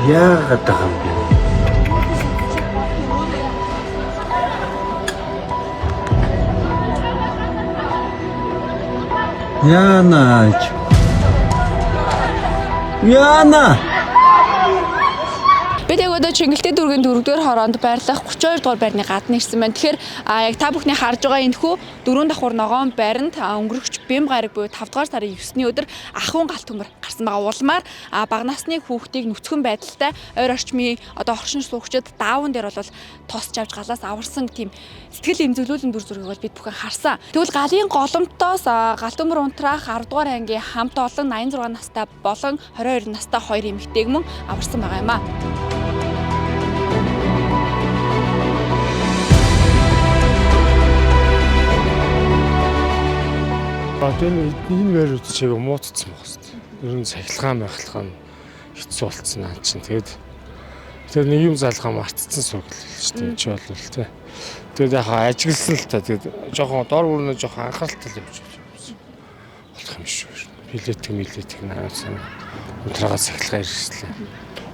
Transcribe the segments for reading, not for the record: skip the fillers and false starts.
Яагаад байгаа юм бэ? Яна. Бид яг одоо Чингэлтэй дүүргийн 4-р хороонд байрлах 32 дугаар байрны гадна ирсэн байна. Тэгэхээр яг та бүхний харж байгаа энэхүү 4 давхар ногоон байранд өнгөрөгч Бэм гараг буюу 5 дугаар сарын 9-ний өдөр ахуйн галт төмөр гарсан байгаа улмаар бага насны хүүхдийг нүцгэн байдалтай ойр орчмын одоо оршин суугчид даавн дээр бол тосч авч галаас аварсан тийм сэтгэл эмзэглүүлэн дүр зургийг бол бид бүхэн харсан. Тэгвэл галын голомтоос галт төмөр унтраах 10 дугаар ангийн хамт олон 86 настай болон 22 настай 2 эмэгтэйг мөн аварсан байгаа юм аа. Энэ байр чиг муудсан байх хэвээр. Ер нь сахилгаан байхлах нь хэцүү болцсон аа чинь. Тэгээд нэг юм залхаа мартцсан суг л шүү дээ. Чи бол тэ. Тэгээд яхаа ажигласан л та. Тэгээд жоохон дор бүрнээ жоохон анхааралтай л явж байгаа. Болох юм шүү. Билетик наасан. Унтраагаа сахилгаа ирсэн.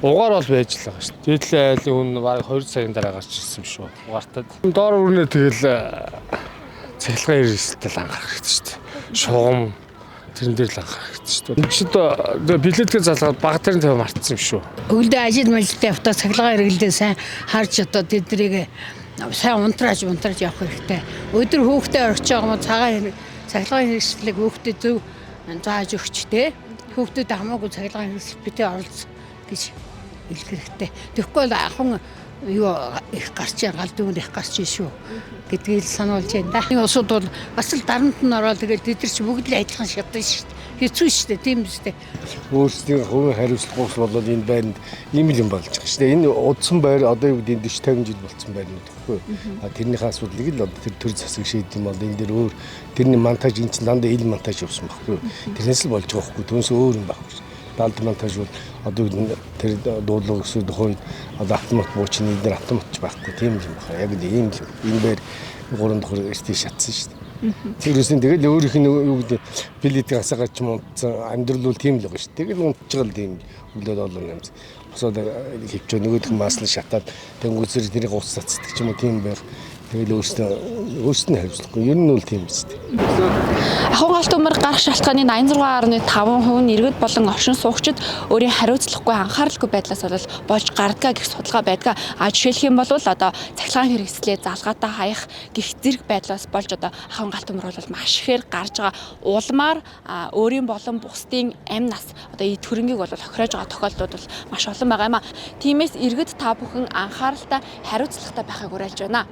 Угаар бол байж л байгаа шүү. Дээдлээ айлын хүн баг 2 цагийн дараа гарч ирсэн шүү. Угаартад. Дор бүрнээ тэгэл сахилгаа ирсэлтэй л анхаарах хэрэгтэй шүү. Шугам тэрэн дээр л анхаарах хэрэгтэй шүү. Энд чинь билетгээ залгаад баг тарин тавь мартсан юм шүү. Өглөө ажил малтай автаа цахилгаан хэрэглээ сайн харж одоо тэднийг сайн унтрааж явах хэрэгтэй. Өдөр хүүхдээ орж байгаа юм цагаан цахилгаан хэрэгслийг хүүхдэд зөв зааж өгч тэ. Хүүхдэд хамаагүй цахилгаан хэрэгсэл битээ оролц гэж хэлэх хэрэгтэй. Тэгэхгүй бол ахын юу их гарч галд дүнд их гарч шүү гэдгийг сануулж байна. Энэ усуд бол бас л дарамт нь ороод тэгээд тэд нар чи бүгд л адилхан шатна шүү дээ. Хэцүү шүү дээ, тийм биз дээ. Өөрсдийн хувийн хариуцлагаас болоод энэ байранд ийм л юм болж байгаа шүү дээ. Энэ удсан байр одоо юу гэдэг 40-50 жил болсон байрнууд гэхгүй. Тэрнийхээ асуудлыг л одоо тэр төр засаг шийдэм бол энэ дээр өөр тэрний монтаж энэ чинь дандаа ил монтаж явсан байхгүй. Тэрнээс л болж байгаа байхгүй. Түүнээс өөр юм байхгүй. Далд монтаж бол одоо тэр дуулуур өсөд хойд одоо автомат буучны дээр автоматч байхгүй тийм юм байна. Яг л ийм энэ байр 3 дахь эртний шатсан шүү дээ. Тэрүүсэн тэгэл өөрийнх нь юу гэдэг билетийг асаагаад ч юм унтсан амьдрал бол тийм л байгаа шүү. Тэгэл унтж байгаа л тийм өглөө олон юм. Босоод хөвчөө нөгөөх нь маслан шатаад тэнгуүсэр тэрийг уус цацдаг ч юм уу тийм байр. Тэгэл өөрсдөө хариуцлагагүй. Ер нь бол тийм биз дээ. Ахуйн галт төмөр гарах шалтгааны 86.5% нь иргэд болон оршин суугчид өөрийн хариуцлагагүй анхааралгүй байдлаас болж гардгаа гэх судалгаа байдаг. Жишээлх юм бол одоо цахилгаан хэрэгслээ залгаатай хаях гих зэрэг байдлаас болж одоо ахуйн галт төмөр бол маш ихээр гарч байгаа улмаар өөрийн болон бусдын амь нас одоо эд хөрөнгийг бол хохироож байгаа тохиолдлууд бол маш олон байгаа юм а. Тиймээс иргэд та бүхэн анхааралтай хариуцлагатай байхыг уриалж байна.